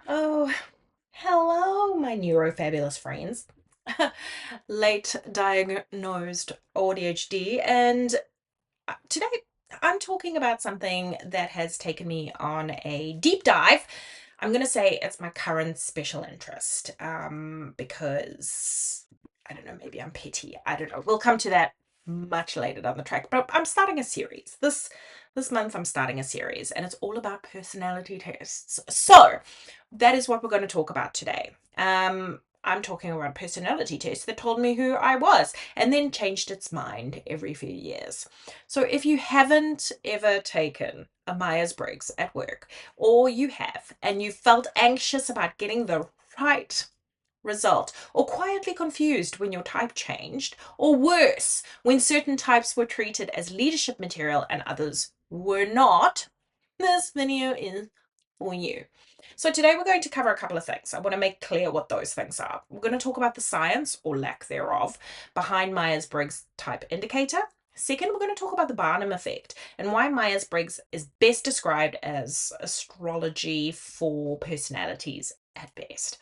Oh, hello, my neurofabulous friends. Late diagnosed AuDHD, and today I'm talking about something that has taken me on a deep dive. I'm going to say it's my current special interest because I don't know, maybe I'm petty. I don't know. We'll come to that much later down the track. But I'm starting a series. This month I'm starting a series and it's all about personality tests. So that is what we're going to talk about today. I'm talking about a personality test that told me who I was and then changed its mind every few years. So if you haven't ever taken a Myers Briggs at work, or you have, and you felt anxious about getting the right result, or quietly confused when your type changed, or worse, when certain types were treated as leadership material and others were not, this video is for you. So today we're going to cover a couple of things. I want to make clear what those things are. We're going to talk about the science, or lack thereof, behind Myers-Briggs type indicator. Second, we're going to talk about the Barnum Effect and why Myers-Briggs is best described as astrology for personalities at best.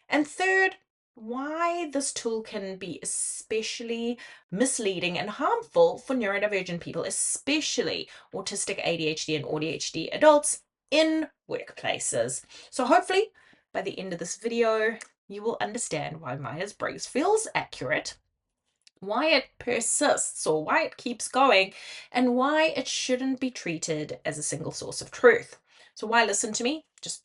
And third, why this tool can be especially misleading and harmful for neurodivergent people, especially autistic, ADHD, and AuDHD adults in workplaces. So hopefully by the end of this video, you will understand why Myers-Briggs feels accurate, why it persists or why it keeps going, and why it shouldn't be treated as a single source of truth. So why listen to me? Just,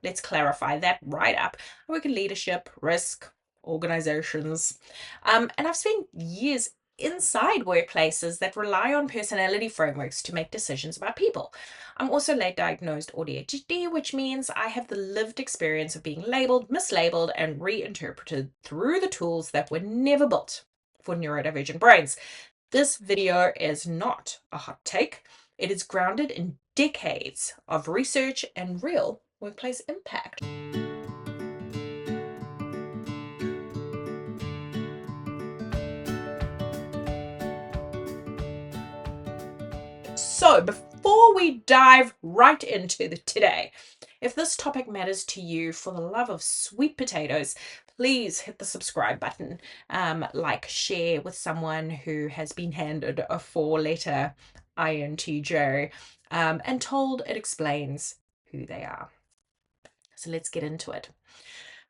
let's clarify that right up. I work in leadership, risk, organizations, and I've spent years inside workplaces that rely on personality frameworks to make decisions about people. I'm also late diagnosed AuDHD, which means I have the lived experience of being labeled, mislabeled, and reinterpreted through the tools that were never built for neurodivergent brains. This video is not a hot take. It is grounded in decades of research and real workplace impact. So before we dive right into today, if this topic matters to you, for the love of sweet potatoes, please hit the subscribe button, like, share with someone who has been handed a 4-letter INTJ and told it explains who they are. So let's get into it.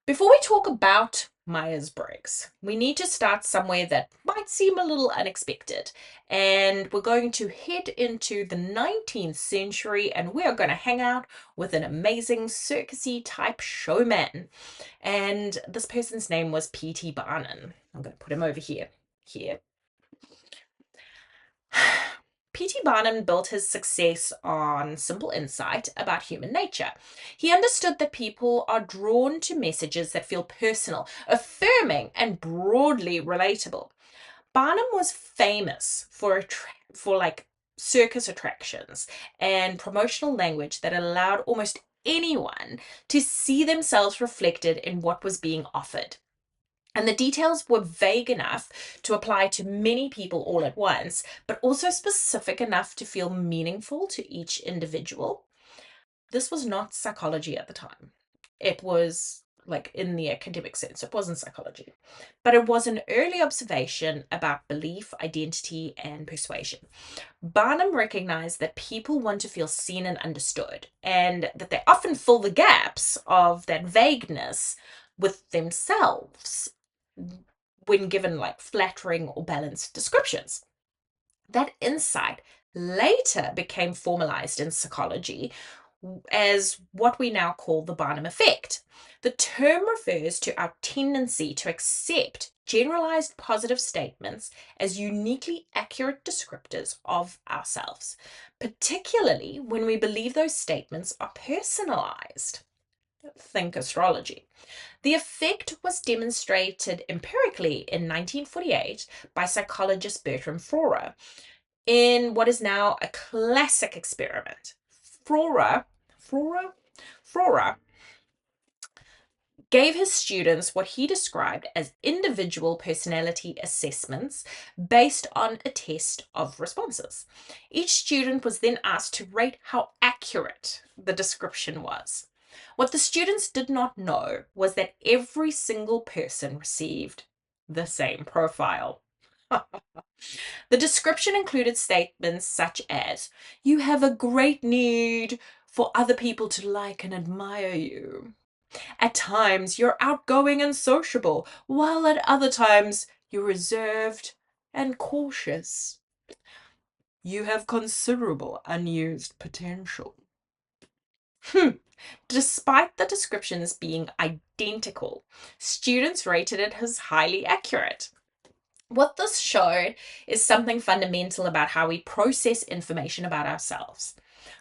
Before we talk about Myers-Briggs, we need to start somewhere that might seem a little unexpected. And we're going to head into the 19th century and we are going to hang out with an amazing circusy type showman. And this person's name was P.T. Barnum. I'm going to put him over here. P.T. Barnum built his success on simple insight about human nature. He understood that people are drawn to messages that feel personal, affirming, and broadly relatable. Barnum was famous for like circus attractions and promotional language that allowed almost anyone to see themselves reflected in what was being offered. And the details were vague enough to apply to many people all at once, but also specific enough to feel meaningful to each individual. This was not psychology at the time. It was like in the academic sense, it wasn't psychology, but it was an early observation about belief, identity, and persuasion. Barnum recognized that people want to feel seen and understood, and that they often fill the gaps of that vagueness with themselves when given like flattering or balanced descriptions. That insight later became formalized in psychology as what we now call the Barnum Effect. The term refers to our tendency to accept generalized positive statements as uniquely accurate descriptors of ourselves, particularly when we believe those statements are personalized. Think astrology. The effect was demonstrated empirically in 1948 by psychologist Bertram Forer in what is now a classic experiment. Forer gave his students what he described as individual personality assessments based on a test of responses. Each student was then asked to rate how accurate the description was. What the students did not know was that every single person received the same profile. The description included statements such as, "You have a great need for other people to like and admire you. At times, you're outgoing and sociable, while at other times, you're reserved and cautious. You have considerable unused potential." Despite the descriptions being identical, students rated it as highly accurate. What this showed is something fundamental about how we process information about ourselves.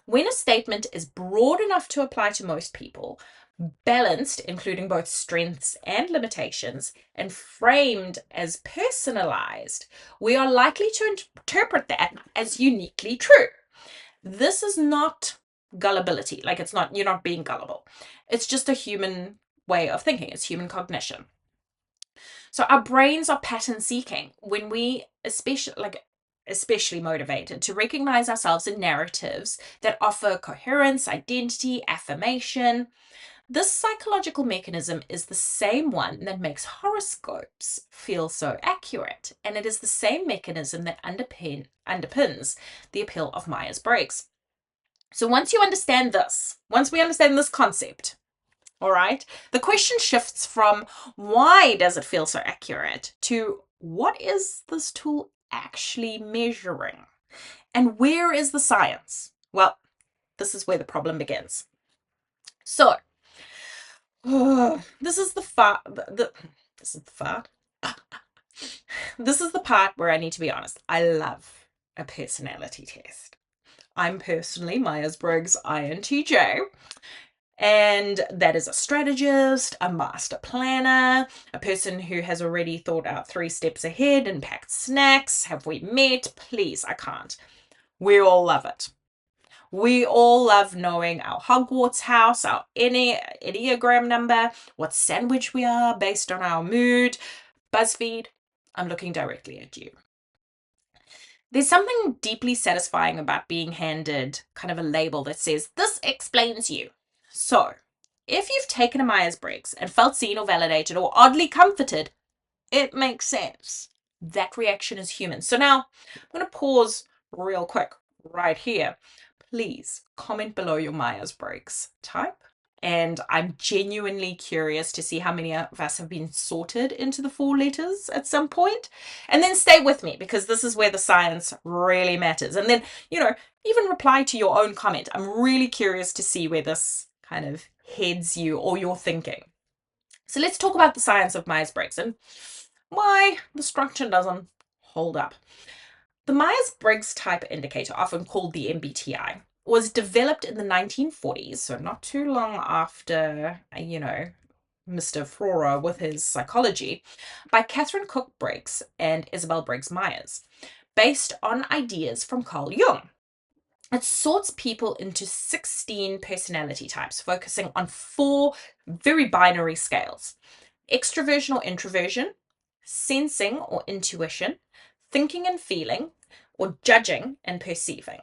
When a statement is broad enough to apply to most people, balanced, including both strengths and limitations, and framed as personalized, we are likely to interpret that as uniquely true. This is not gullibility. Like, it's not, you're not being gullible. It's just a human way of thinking. It's human cognition. So our brains are pattern seeking when we especially motivated to recognize ourselves in narratives that offer coherence, identity, affirmation. This psychological mechanism is the same one that makes horoscopes feel so accurate, and it is the same mechanism that underpins the appeal of Myers Briggs. So once we understand this concept, all right, the question shifts from why does it feel so accurate to what is this tool actually measuring? And where is the science? Well, this is where the problem begins. So, this is the part where I need to be honest. I love a personality test. I'm personally Myers Briggs INTJ. And that is a strategist, a master planner, a person who has already thought out 3 steps ahead and packed snacks. Have we met? Please, I can't. We all love it. We all love knowing our Hogwarts house, our Enneagram number, what sandwich we are based on our mood. BuzzFeed, I'm looking directly at you. There's something deeply satisfying about being handed kind of a label that says, "This explains you." So, if you've taken a Myers-Briggs and felt seen or validated or oddly comforted, it makes sense. That reaction is human. So now, I'm going to pause real quick right here. Please comment below your Myers-Briggs type. And I'm genuinely curious to see how many of us have been sorted into the 4 letters at some point. And then stay with me, because this is where the science really matters. And then, even reply to your own comment. I'm really curious to see where this kind of heads you or your thinking. So let's talk about the science of Myers-Briggs and why the structure doesn't hold up. The Myers-Briggs type indicator, often called the MBTI, was developed in the 1940s, so not too long after, Mr. Flora with his psychology, by Catherine Cook Briggs and Isabel Briggs Myers, based on ideas from Carl Jung. It sorts people into 16 personality types, focusing on 4 very binary scales: extroversion or introversion, sensing or intuition, thinking and feeling, or judging and perceiving.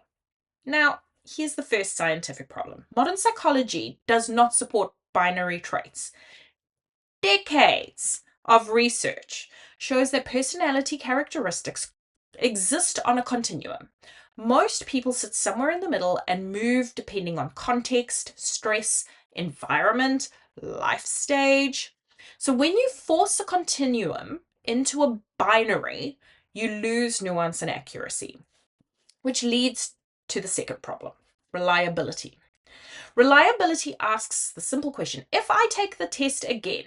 Now, here's the first scientific problem. Modern psychology does not support binary traits. Decades of research shows that personality characteristics exist on a continuum. Most people sit somewhere in the middle and move depending on context, stress, environment, life stage. So when you force a continuum into a binary, you lose nuance and accuracy, which leads to the second problem: reliability. Reliability asks the simple question: if I take the test again,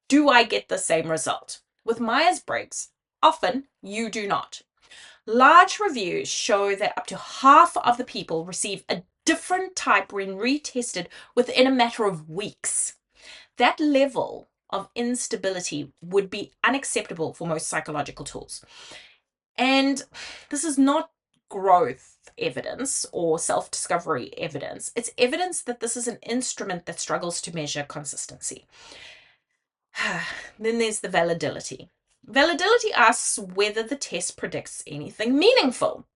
do I get the same result? With Myers-Briggs, often you do not. Large reviews show that up to half of the people receive a different type when retested within a matter of weeks. That level of instability would be unacceptable for most psychological tools. And this is not growth evidence or self-discovery evidence. It's evidence that this is an instrument that struggles to measure consistency. Then there's the validity. Validity asks whether the test predicts anything meaningful.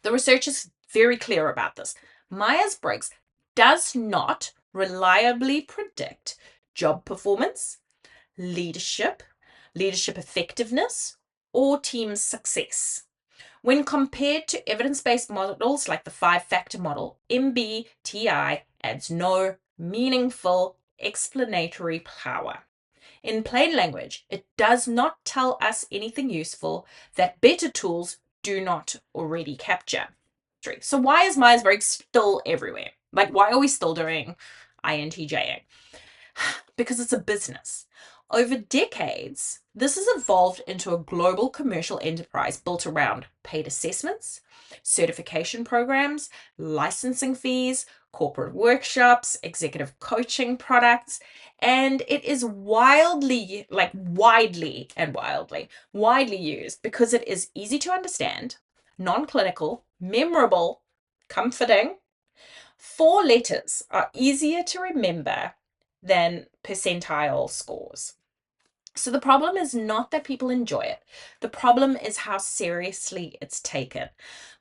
The research is very clear about this. Myers-Briggs does not reliably predict job performance, leadership, leadership effectiveness, or team success. When compared to evidence-based models like the 5-factor model, MBTI adds no meaningful explanatory power. In plain language, it does not tell us anything useful that better tools do not already capture. So why is Myers Briggs still everywhere? Like, why are we still doing INTJing? Because it's a business. Over decades, this has evolved into a global commercial enterprise built around paid assessments, certification programs, licensing fees, corporate workshops, executive coaching products, and it is widely used because it is easy to understand, non-clinical, memorable, comforting. 4 letters are easier to remember than percentile scores. So the problem is not that people enjoy it. The problem is how seriously it's taken.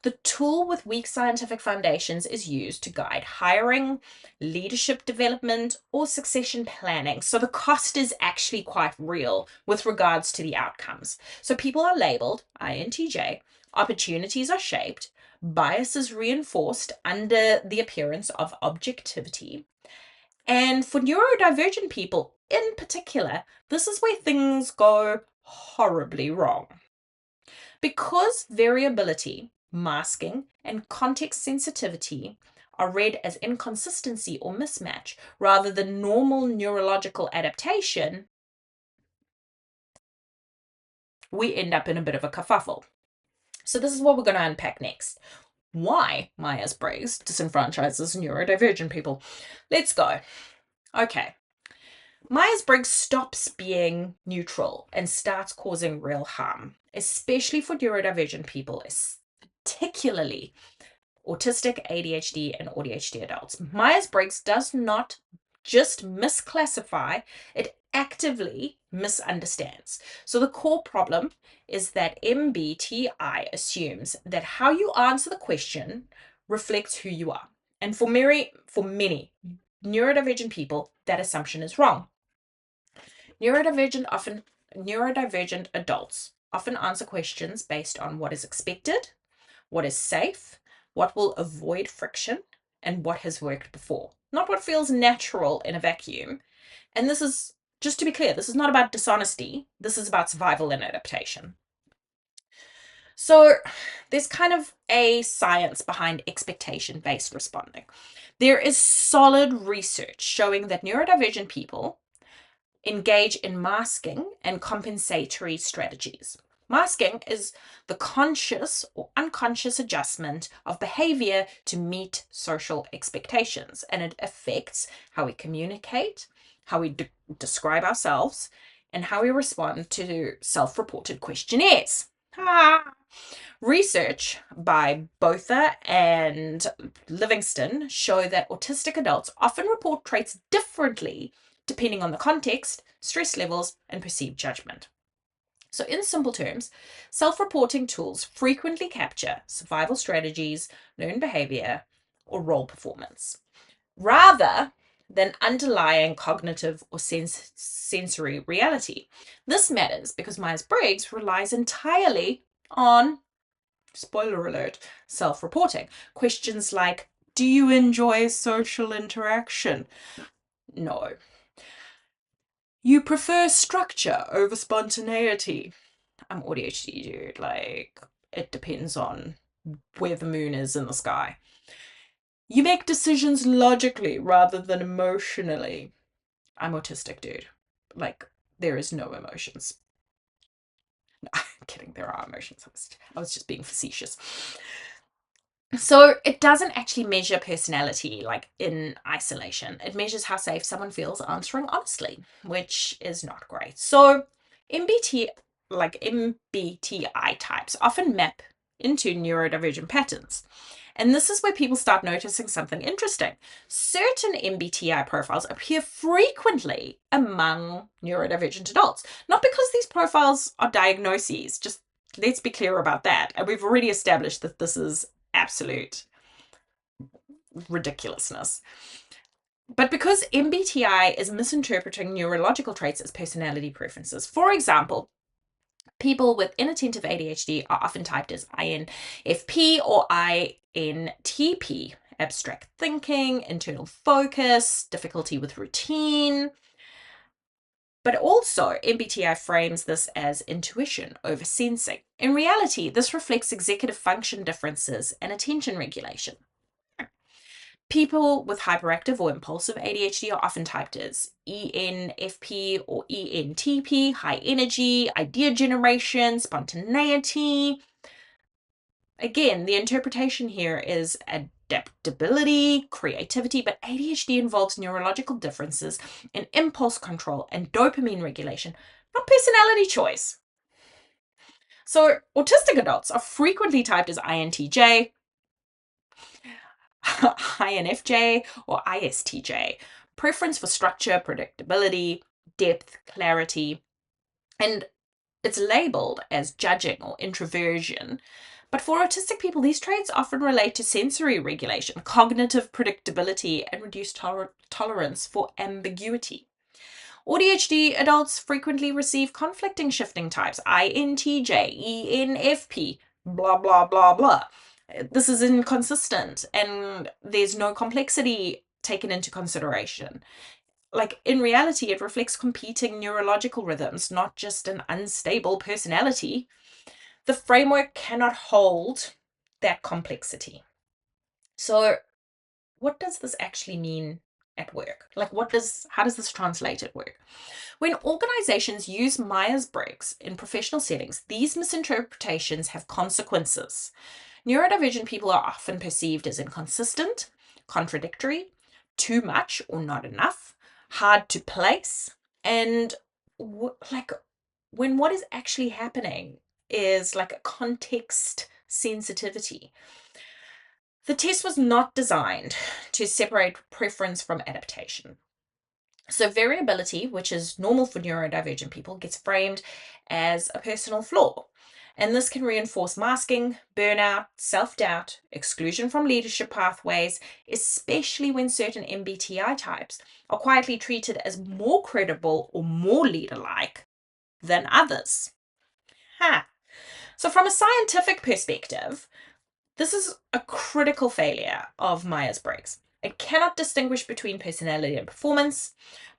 The tool with weak scientific foundations is used to guide hiring, leadership development, or succession planning. So the cost is actually quite real with regards to the outcomes. So people are labeled INTJ, opportunities are shaped, bias is reinforced under the appearance of objectivity. And for neurodivergent people in particular, this is where things go horribly wrong. Because variability, masking, and context sensitivity are read as inconsistency or mismatch rather than normal neurological adaptation, we end up in a bit of a kerfuffle. So this is what we're going to unpack next. Why Myers Briggs disenfranchises neurodivergent people. Let's go. Okay. Myers Briggs stops being neutral and starts causing real harm, especially for neurodivergent people, particularly autistic, ADHD, and auDHD adults. Myers Briggs does not just misclassify, it actively misunderstands. So the core problem is that MBTI assumes that how you answer the question reflects who you are. And for many neurodivergent people, that assumption is wrong. Neurodivergent adults often answer questions based on what is expected, what is safe, what will avoid friction, and what has worked before, not what feels natural in a vacuum. And this is, just to be clear, this is not about dishonesty. This is about survival and adaptation. So there's kind of a science behind expectation-based responding. There is solid research showing that neurodivergent people engage in masking and compensatory strategies. Masking is the conscious or unconscious adjustment of behavior to meet social expectations, and it affects how we communicate, how we describe ourselves, and how we respond to self-reported questionnaires. Research by Botha and Livingston show that autistic adults often report traits differently depending on the context, stress levels, and perceived judgment. So in simple terms, self-reporting tools frequently capture survival strategies, learned behavior, or role performance, rather than underlying cognitive or sensory reality. This matters because Myers-Briggs relies entirely on, spoiler alert, self-reporting. Questions like, do you enjoy social interaction? No. You prefer structure over spontaneity? I'm auDHD, dude. Like, it depends on where the moon is in the sky. You make decisions logically rather than emotionally. I'm autistic, dude. Like, there is no emotions. No, I'm kidding, there are emotions. I was just being facetious. So it doesn't actually measure personality like in isolation. It measures how safe someone feels answering honestly, which is not great. So MBTI types often map into neurodivergent patterns. And this is where people start noticing something interesting. Certain MBTI profiles appear frequently among neurodivergent adults, not because these profiles are diagnoses, just let's be clear about that. And we've already established that this is absolute ridiculousness. But because MBTI is misinterpreting neurological traits as personality preferences. For example, people with inattentive ADHD are often typed as INFP or INTP, abstract thinking, internal focus, difficulty with routine. But also, MBTI frames this as intuition over sensing. In reality, this reflects executive function differences and attention regulation. People with hyperactive or impulsive ADHD are often typed as ENFP or ENTP, high energy, idea generation, spontaneity. Again, the interpretation here is adaptability, creativity, but ADHD involves neurological differences in impulse control and dopamine regulation, not personality choice. So, autistic adults are frequently typed as INTJ, INFJ, or ISTJ. Preference for structure, predictability, depth, clarity, and it's labeled as judging or introversion. But for autistic people, these traits often relate to sensory regulation, cognitive predictability, and reduced tolerance for ambiguity. AuDHD adults frequently receive conflicting shifting types, INTJ, ENFP, blah, blah, blah, blah. This is inconsistent and there's no complexity taken into consideration. Like, in reality, it reflects competing neurological rhythms, not just an unstable personality. The framework cannot hold that complexity. So, what does this actually mean at work? Like, how does this translate at work? When organizations use Myers Briggs in professional settings, these misinterpretations have consequences. Neurodivergent people are often perceived as inconsistent, contradictory, too much or not enough, hard to place, and like when what is actually happening is like a context sensitivity. The test was not designed to separate preference from adaptation. So, variability, which is normal for neurodivergent people, gets framed as a personal flaw. And this can reinforce masking, burnout, self doubt, exclusion from leadership pathways, especially when certain MBTI types are quietly treated as more credible or more leader like than others. So, from a scientific perspective, this is a critical failure of Myers Briggs. It cannot distinguish between personality and performance,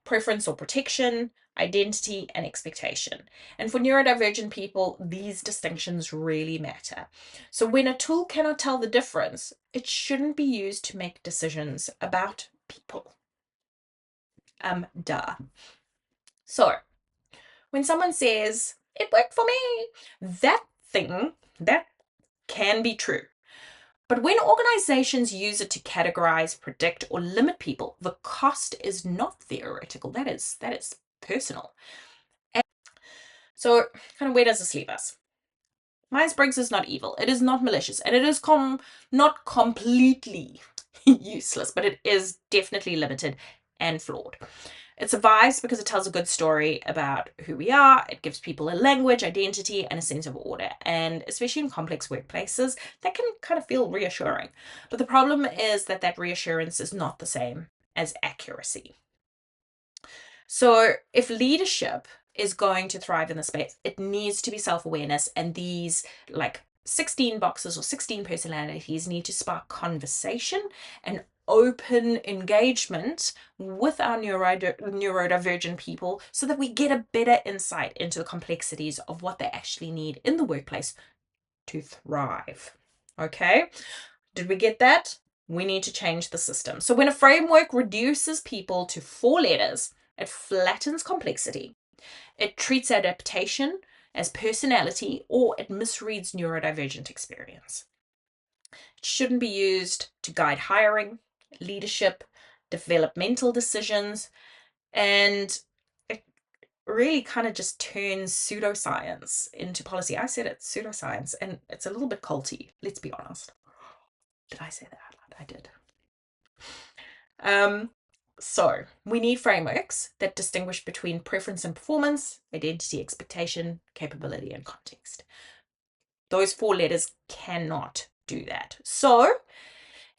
preference or protection, identity and expectation. And for neurodivergent people, these distinctions really matter. So when a tool cannot tell the difference, it shouldn't be used to make decisions about people. Duh. So when someone says, it worked for me, that can be true. But when organizations use it to categorize, predict, or limit people, the cost is not theoretical. That is personal. And so, kind of, where does this leave us? Myers Briggs is not evil. It is not malicious, and it is not completely useless, but it is definitely limited and flawed. It survives because it tells a good story about who we are. It gives people a language, identity, and a sense of order. And especially in complex workplaces, that can kind of feel reassuring. But the problem is that reassurance is not the same as accuracy. So if leadership is going to thrive in the space, it needs to be self-awareness, and these like 16 boxes or 16 personalities need to spark conversation and open engagement with our neurodivergent people so that we get a better insight into the complexities of what they actually need in the workplace to thrive. Okay, did we get that? We need to change the system. So when a framework reduces people to 4 letters, it flattens complexity. It treats adaptation as personality, or it misreads neurodivergent experience. It shouldn't be used to guide hiring, leadership, developmental decisions, and it really kind of just turns pseudoscience into policy. I said it's pseudoscience, and it's a little bit culty, let's be honest. Did I say that out loud? I did. So we need frameworks that distinguish between preference and performance, identity, expectation, capability, and context. Those 4 letters cannot do that. So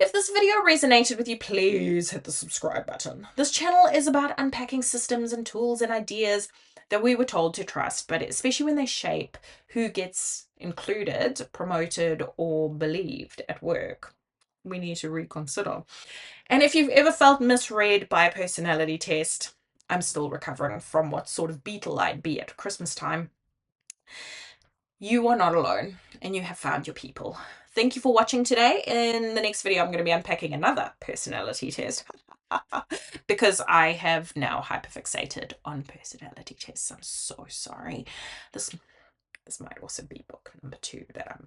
If this video resonated with you, please hit the subscribe button. This channel is about unpacking systems and tools and ideas that we were told to trust, but especially when they shape who gets included, promoted, or believed at work, we need to reconsider. And if you've ever felt misread by a personality test, I'm still recovering from what sort of beetle I'd be at Christmas time. You are not alone, and you have found your people. Thank you for watching today. In the next video, I'm going to be unpacking another personality test because I have now hyperfixated on personality tests. I'm so sorry. This might also be book number 2 that I'm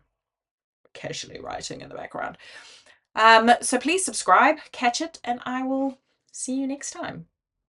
casually writing in the background. So please subscribe, catch it, and I will see you next time.